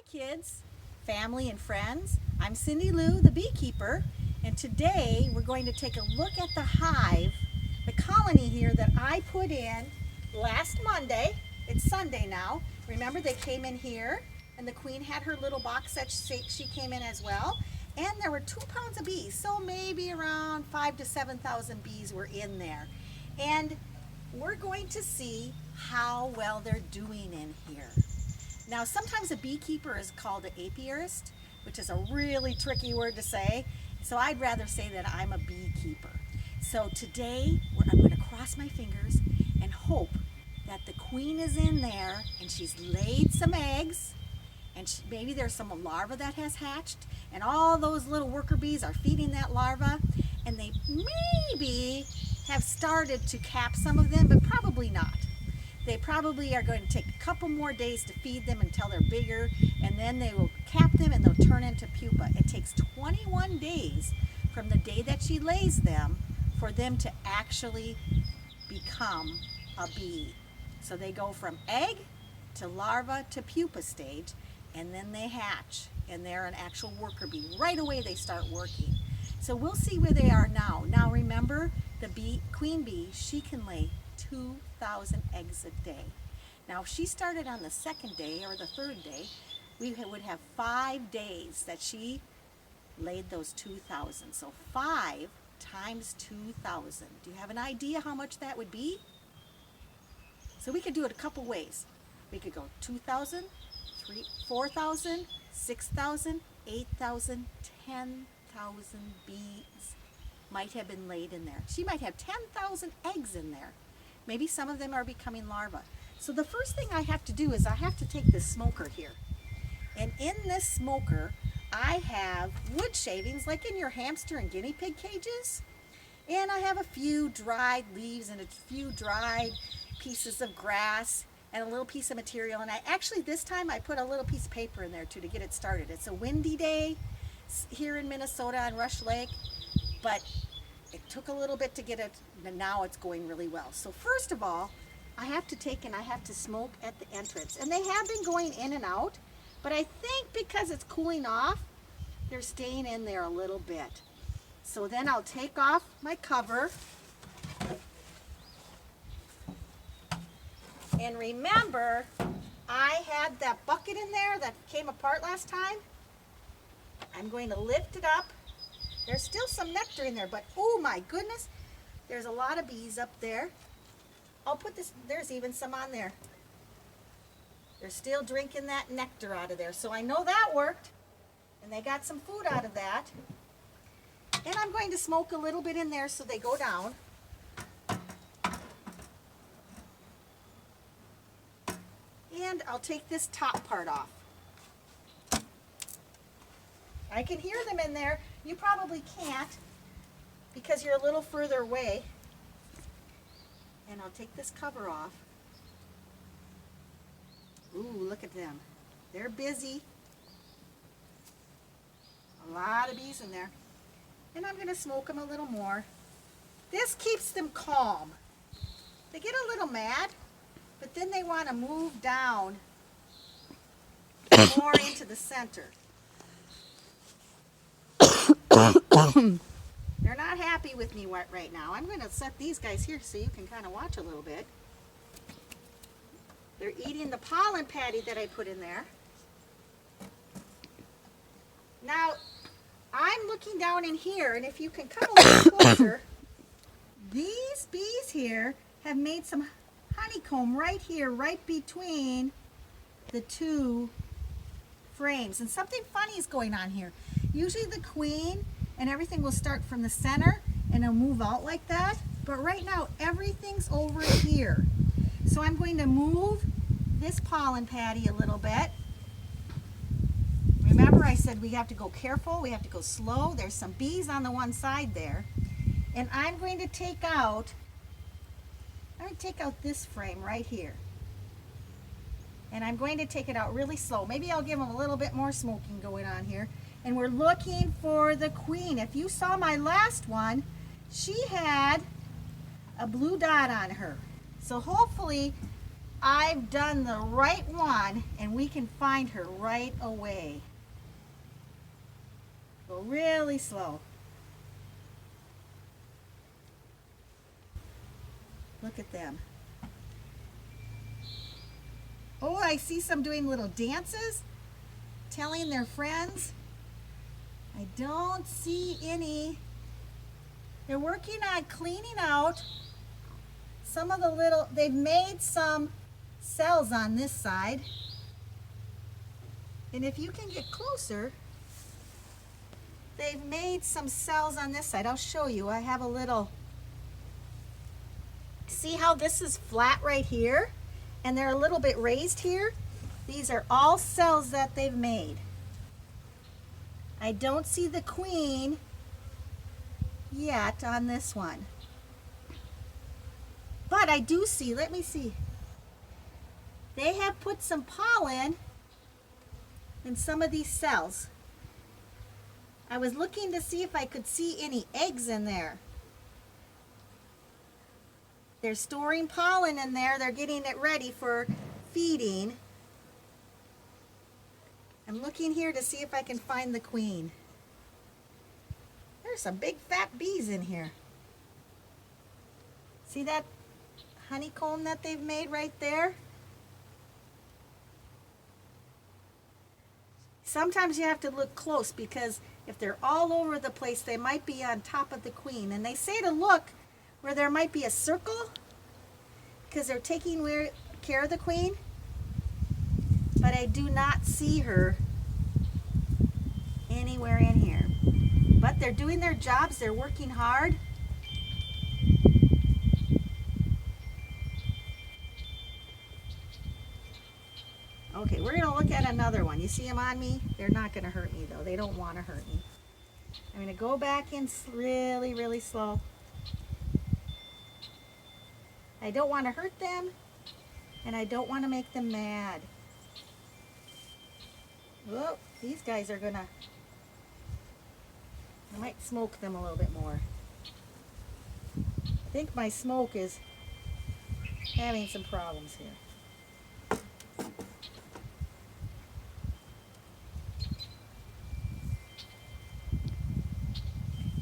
Hi kids, family and friends. I'm Cindy Lou, the beekeeper, and today we're going to take a look at the hive, the colony here that I put in last Monday. It's Sunday now. Remember they came in here and the queen had her little box that she came in as well. And there were 2 pounds of bees, so maybe around 5,000 to 7,000 bees were in there. And we're going to see how well they're doing in here. Now, sometimes a beekeeper is called an apiarist, which is a really tricky word to say. So I'd rather say that I'm a beekeeper. So today, I'm going to cross my fingers and hope that the queen is in there and she's laid some eggs, and maybe there's some larva that has hatched, and all those little worker bees are feeding that larva, and they maybe have started to cap some of them, but probably not. They probably are going to take a couple more days to feed them until they're bigger, and then they will cap them and they'll turn into pupa. It takes 21 days from the day that she lays them for them to actually become a bee. So they go from egg to larva to pupa stage, and then they hatch and they're an actual worker bee. Right away they start working. So we'll see where they are now. Now remember, the queen bee, she can lay 2,000 eggs a day. Now if she started on the second day or the third day, we would have 5 days that she laid those 2,000. So 5 times 2,000. Do you have an idea how much that would be? So we could do it a couple ways. We could go 2,000, 4,000, 6,000, 8,000, 10,000 bees might have been laid in there. She might have 10,000 eggs in there. Maybe some of them are becoming larvae. So the first thing I have to do is I have to take this smoker here. And in this smoker, I have wood shavings like in your hamster and guinea pig cages. And I have a few dried leaves and a few dried pieces of grass and a little piece of material. And I actually, this time I put a little piece of paper in there too to get it started. It's a windy day here in Minnesota on Rush Lake, but it took a little bit to get it, and now it's going really well. So first of all, I have to take and I have to smoke at the entrance. And they have been going in and out, but I think because it's cooling off, they're staying in there a little bit. So then I'll take off my cover. And remember, I had that bucket in there that came apart last time. I'm going to lift it up. There's still some nectar in there, but oh my goodness, there's a lot of bees up there. I'll put this, there's even some on there. They're still drinking that nectar out of there, so I know that worked. And they got some food out of that. And I'm going to smoke a little bit in there so they go down. And I'll take this top part off. I can hear them in there. You probably can't because you're a little further away. And I'll take this cover off. Ooh, look at them. They're busy. A lot of bees in there. And I'm going to smoke them a little more. This keeps them calm. They get a little mad, but then they want to move down more into the center. They're not happy with me right now. I'm going to set these guys here so you can kind of watch a little bit. They're eating the pollen patty that I put in there. Now, I'm looking down in here, and if you can come a little closer, these bees here have made some honeycomb right here, right between the 2 frames. And something funny is going on here. Usually the queen and everything will start from the center and it'll move out like that. But right now everything's over here. So I'm going to move this pollen patty a little bit. Remember I said we have to go careful, we have to go slow. There's some bees on the one side there. And I'm going to take out this frame right here. And I'm going to take it out really slow. Maybe I'll give them a little bit more smoking going on here. And we're looking for the queen. If you saw my last one, she had a blue dot on her. So hopefully I've done the right one and we can find her right away. Go really slow. Look at them. Oh, I see some doing little dances, telling their friends. I don't see any. They're working on cleaning out some of the little, they've made some cells on this side. And if you can get closer, they've made some cells on this side. I'll show you. I have a little, see how this is flat right here? And they're a little bit raised here? These are all cells that they've made. I don't see the queen yet on this one. But I do see, let me see. They have put some pollen in some of these cells. I was looking to see if I could see any eggs in there. They're storing pollen in there. They're getting it ready for feeding. I'm looking here to see if I can find the queen. There's some big fat bees in here. See that honeycomb that they've made right there? Sometimes you have to look close because if they're all over the place, they might be on top of the queen. And they say to look where there might be a circle because they're taking care of the queen. But I do not see her anywhere in here. But they're doing their jobs. They're working hard. Okay, we're going to look at another one. You see them on me? They're not going to hurt me though. They don't want to hurt me. I'm going to go back in really, really slow. I don't want to hurt them, and I don't want to make them mad. Whoa, these guys are going to, I might smoke them a little bit more. I think my smoke is having some problems here.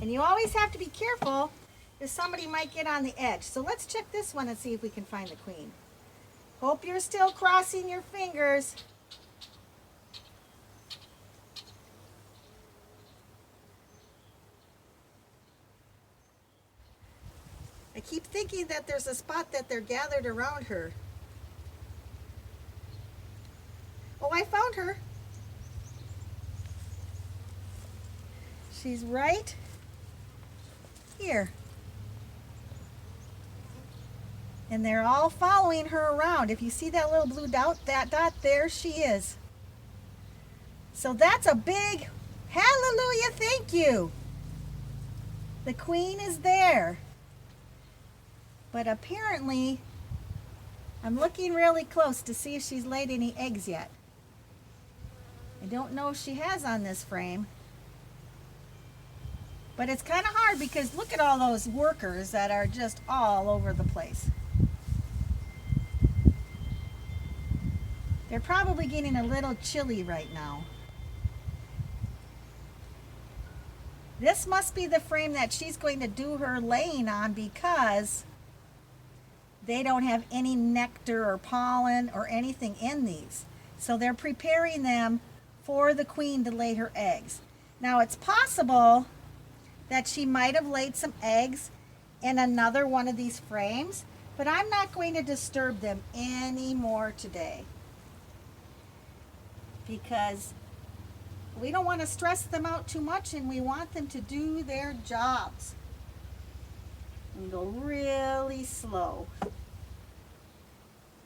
And you always have to be careful because somebody might get on the edge. So let's check this one and see if we can find the queen. Hope you're still crossing your fingers. I keep thinking that there's a spot that they're gathered around her. Oh, I found her. She's right here. And they're all following her around. If you see that little blue dot, there she is. So that's a big hallelujah, thank you. The queen is there. But apparently, I'm looking really close to see if she's laid any eggs yet. I don't know if she has on this frame. But it's kind of hard because look at all those workers that are just all over the place. They're probably getting a little chilly right now. This must be the frame that she's going to do her laying on because they don't have any nectar or pollen or anything in these. So they're preparing them for the queen to lay her eggs. Now it's possible that she might have laid some eggs in another one of these frames, but I'm not going to disturb them anymore today because we don't want to stress them out too much and we want them to do their jobs. And go really slow.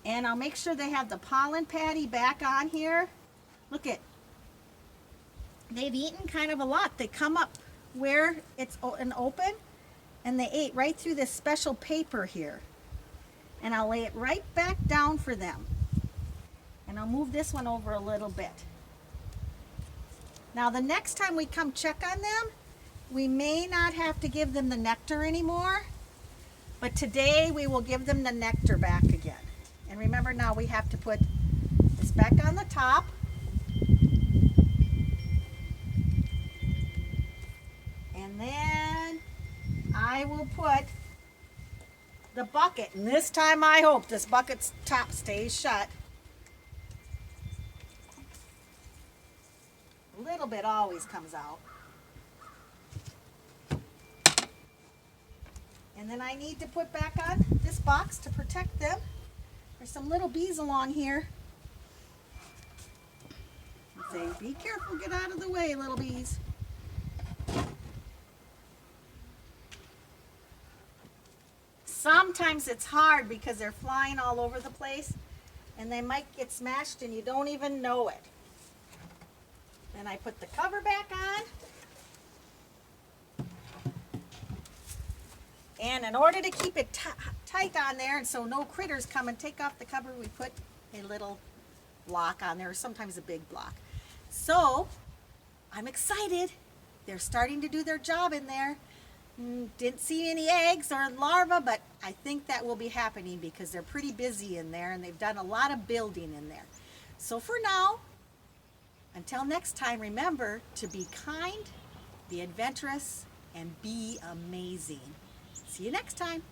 And I'll make sure they have the pollen patty back on here. Look at, they've eaten kind of a lot. They come up where it's an open and they ate right through this special paper here. And I'll lay it right back down for them. And I'll move this one over a little bit. Now the next time we come check on them, we may not have to give them the nectar anymore, but today we will give them the nectar back again. And remember, now we have to put this back on the top. And then I will put the bucket, and this time I hope this bucket's top stays shut. A little bit always comes out. And then I need to put back on this box to protect them. There's some little bees along here. Say, be careful, get out of the way, little bees. Sometimes it's hard because they're flying all over the place and they might get smashed and you don't even know it. Then I put the cover back on. And in order to keep it tight on there and so no critters come and take off the cover, we put a little block on there, or sometimes a big block. So I'm excited. They're starting to do their job in there. Didn't see any eggs or larvae, but I think that will be happening because they're pretty busy in there and they've done a lot of building in there. So for now, until next time, remember to be kind, be adventurous, and be amazing. See you next time.